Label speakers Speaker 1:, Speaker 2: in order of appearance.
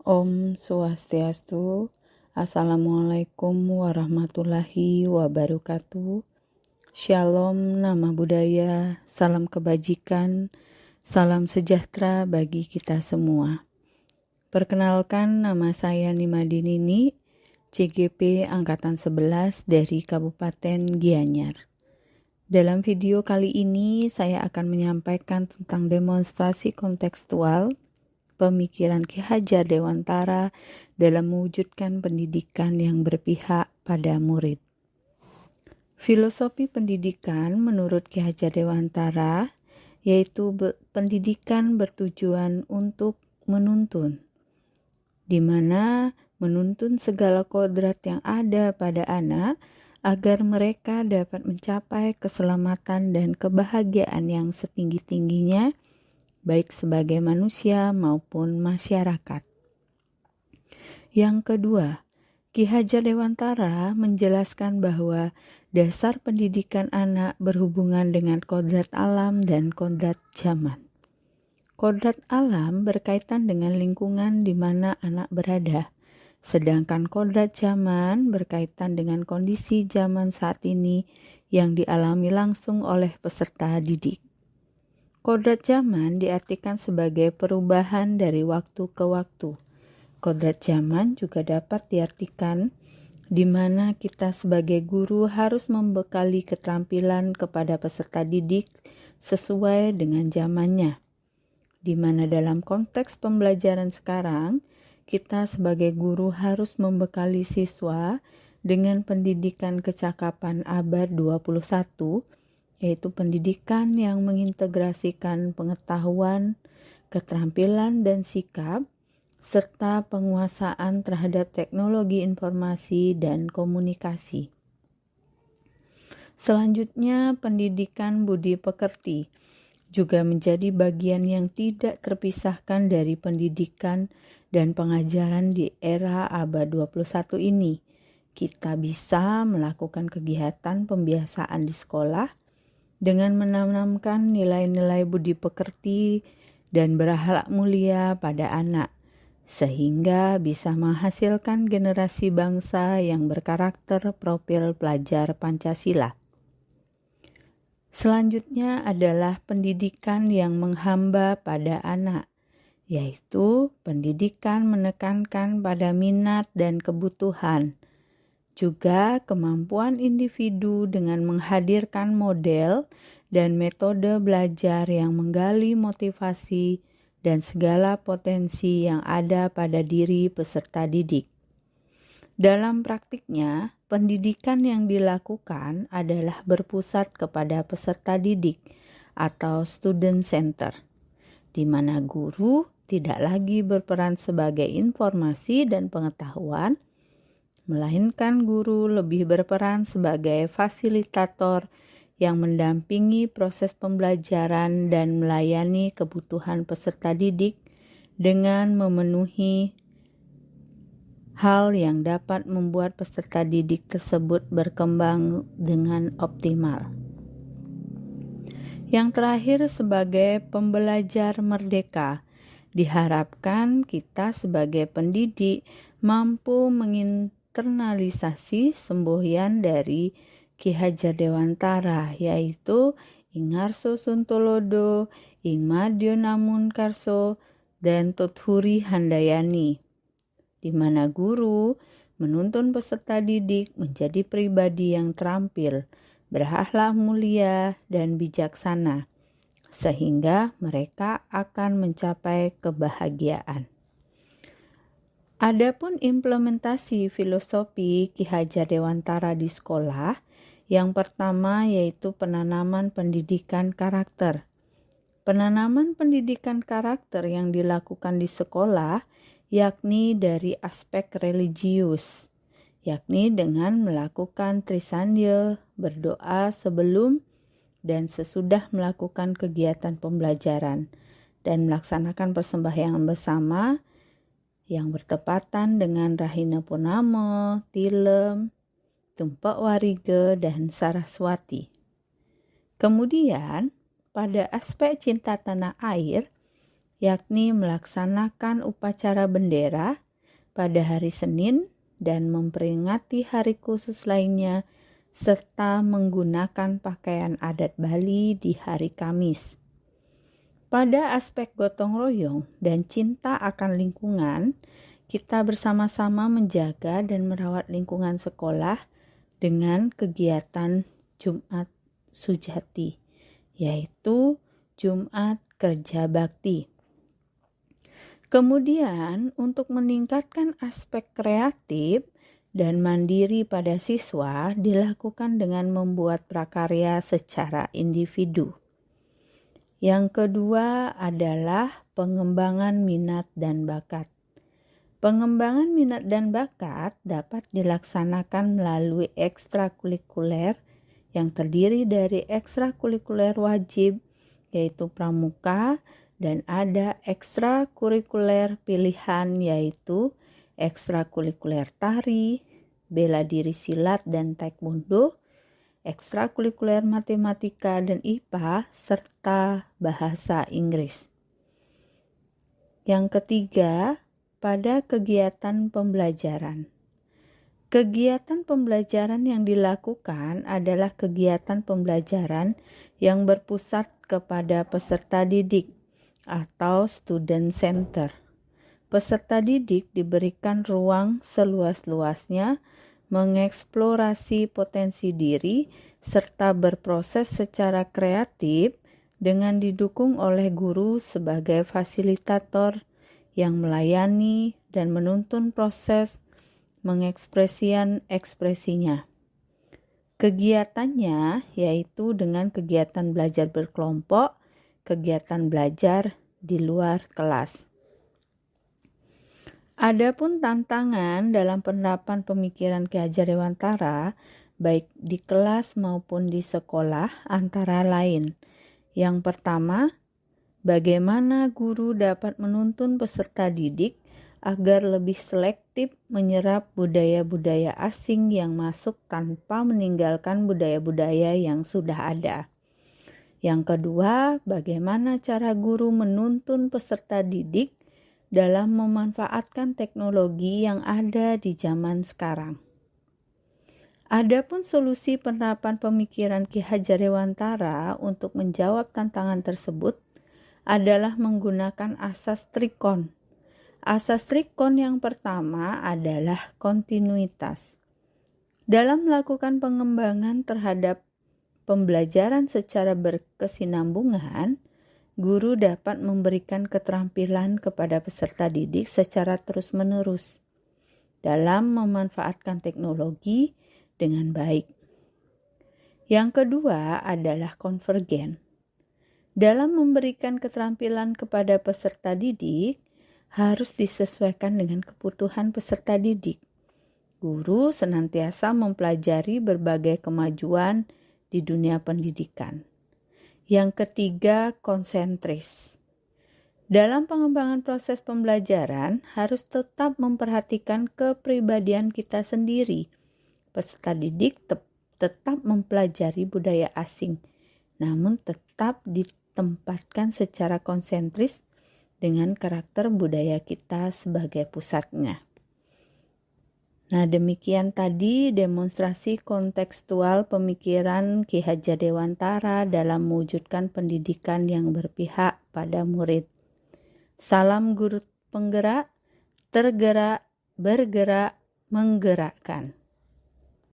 Speaker 1: Om Swastiastu. Assalamualaikum warahmatullahi wabarakatuh. Shalom, nama budaya, salam kebajikan, salam sejahtera bagi kita semua. Perkenalkan, nama saya Nimadinini, CGP Angkatan 11 dari Kabupaten Gianyar. Dalam video kali ini saya akan menyampaikan tentang demonstrasi kontekstual pemikiran Ki Hajar Dewantara dalam mewujudkan pendidikan yang berpihak pada murid. Filosofi pendidikan menurut Ki Hajar Dewantara yaitu pendidikan bertujuan untuk menuntun, di mana menuntun segala kodrat yang ada pada anak agar mereka dapat mencapai keselamatan dan kebahagiaan yang setinggi-tingginya baik sebagai manusia maupun masyarakat. Yang kedua, Ki Hajar Dewantara menjelaskan bahwa dasar pendidikan anak berhubungan dengan kodrat alam dan kodrat zaman. Kodrat alam berkaitan dengan lingkungan di mana anak berada, sedangkan kodrat zaman berkaitan dengan kondisi zaman saat ini yang dialami langsung oleh peserta didik. Kodrat zaman diartikan sebagai perubahan dari waktu ke waktu. Kodrat zaman juga dapat diartikan di mana kita sebagai guru harus membekali keterampilan kepada peserta didik sesuai dengan zamannya. Di mana dalam konteks pembelajaran sekarang, kita sebagai guru harus membekali siswa dengan pendidikan kecakapan abad 21, yaitu pendidikan yang mengintegrasikan pengetahuan, keterampilan, dan sikap, serta penguasaan terhadap teknologi informasi dan komunikasi. Selanjutnya, pendidikan budi pekerti juga menjadi bagian yang tidak terpisahkan dari pendidikan dan pengajaran di era abad 21 ini. Kita bisa melakukan kegiatan pembiasaan di sekolah dengan menanamkan nilai-nilai budi pekerti dan berakhlak mulia pada anak, sehingga bisa menghasilkan generasi bangsa yang berkarakter profil pelajar Pancasila. Selanjutnya adalah pendidikan yang menghamba pada anak, yaitu pendidikan menekankan pada minat dan kebutuhan, juga kemampuan individu dengan menghadirkan model dan metode belajar yang menggali motivasi dan segala potensi yang ada pada diri peserta didik. Dalam praktiknya, pendidikan yang dilakukan adalah berpusat kepada peserta didik atau student center, di mana guru tidak lagi berperan sebagai informasi dan pengetahuan, melainkan guru lebih berperan sebagai fasilitator yang mendampingi proses pembelajaran dan melayani kebutuhan peserta didik dengan memenuhi hal yang dapat membuat peserta didik tersebut berkembang dengan optimal. Yang terakhir, sebagai pembelajar merdeka, diharapkan kita sebagai pendidik mampu internalisasi semboyan dari Ki Hajar Dewantara, yaitu Ing Ngarso Suntolodo, Ing Madyo Namunkarso, dan Tuthuri Handayani, di mana guru menuntun peserta didik menjadi pribadi yang terampil, berakhlak mulia, dan bijaksana, sehingga mereka akan mencapai kebahagiaan. Adapun implementasi filosofi Ki Hajar Dewantara di sekolah, yang pertama yaitu penanaman pendidikan karakter. Penanaman pendidikan karakter yang dilakukan di sekolah yakni dari aspek religius, yakni dengan melakukan trisandya, berdoa sebelum dan sesudah melakukan kegiatan pembelajaran, dan melaksanakan persembahyangan bersama yang bertepatan dengan Rahina Purnama, Tilem, Tumpak Warige, dan Saraswati. Kemudian, pada aspek cinta tanah air, yakni melaksanakan upacara bendera pada hari Senin dan memperingati hari khusus lainnya, serta menggunakan pakaian adat Bali di hari Kamis. Pada aspek gotong royong dan cinta akan lingkungan, kita bersama-sama menjaga dan merawat lingkungan sekolah dengan kegiatan Jumat Sujati, yaitu Jumat Kerja Bakti. Kemudian, untuk meningkatkan aspek kreatif dan mandiri pada siswa dilakukan dengan membuat prakarya secara individu. Yang kedua adalah pengembangan minat dan bakat. Pengembangan minat dan bakat dapat dilaksanakan melalui ekstrakurikuler yang terdiri dari ekstrakurikuler wajib, yaitu pramuka, dan ada ekstrakurikuler pilihan, yaitu ekstrakurikuler tari, bela diri silat dan taekwondo, ekstrakurikuler matematika dan IPA, serta bahasa Inggris. Yang ketiga, pada kegiatan pembelajaran. Kegiatan pembelajaran yang dilakukan adalah kegiatan pembelajaran yang berpusat kepada peserta didik atau student center. Peserta didik diberikan ruang seluas-luasnya mengeksplorasi potensi diri serta berproses secara kreatif dengan didukung oleh guru sebagai fasilitator yang melayani dan menuntun proses mengekspresikan ekspresinya. Kegiatannya yaitu dengan kegiatan belajar berkelompok, kegiatan belajar di luar kelas. Adapun tantangan dalam penerapan pemikiran Ki Hajar Dewantara baik di kelas maupun di sekolah antara lain. Yang pertama, bagaimana guru dapat menuntun peserta didik agar lebih selektif menyerap budaya-budaya asing yang masuk tanpa meninggalkan budaya-budaya yang sudah ada. Yang kedua, bagaimana cara guru menuntun peserta didik dalam memanfaatkan teknologi yang ada di zaman sekarang. Adapun solusi penerapan pemikiran Ki Hajar Dewantara untuk menjawab tantangan tersebut adalah menggunakan asas trikon. Asas trikon yang pertama adalah kontinuitas. Dalam melakukan pengembangan terhadap pembelajaran secara berkesinambungan, guru dapat memberikan keterampilan kepada peserta didik secara terus-menerus dalam memanfaatkan teknologi dengan baik. Yang kedua adalah konvergen. Dalam memberikan keterampilan kepada peserta didik, harus disesuaikan dengan kebutuhan peserta didik. Guru senantiasa mempelajari berbagai kemajuan di dunia pendidikan. Yang ketiga, konsentris. Dalam pengembangan proses pembelajaran harus tetap memperhatikan kepribadian kita sendiri. Peserta didik tetap mempelajari budaya asing, namun tetap ditempatkan secara konsentris dengan karakter budaya kita sebagai pusatnya. Nah, demikian tadi demonstrasi kontekstual pemikiran Ki Hajar Dewantara dalam mewujudkan pendidikan yang berpihak pada murid. Salam guru penggerak, tergerak, bergerak, menggerakkan.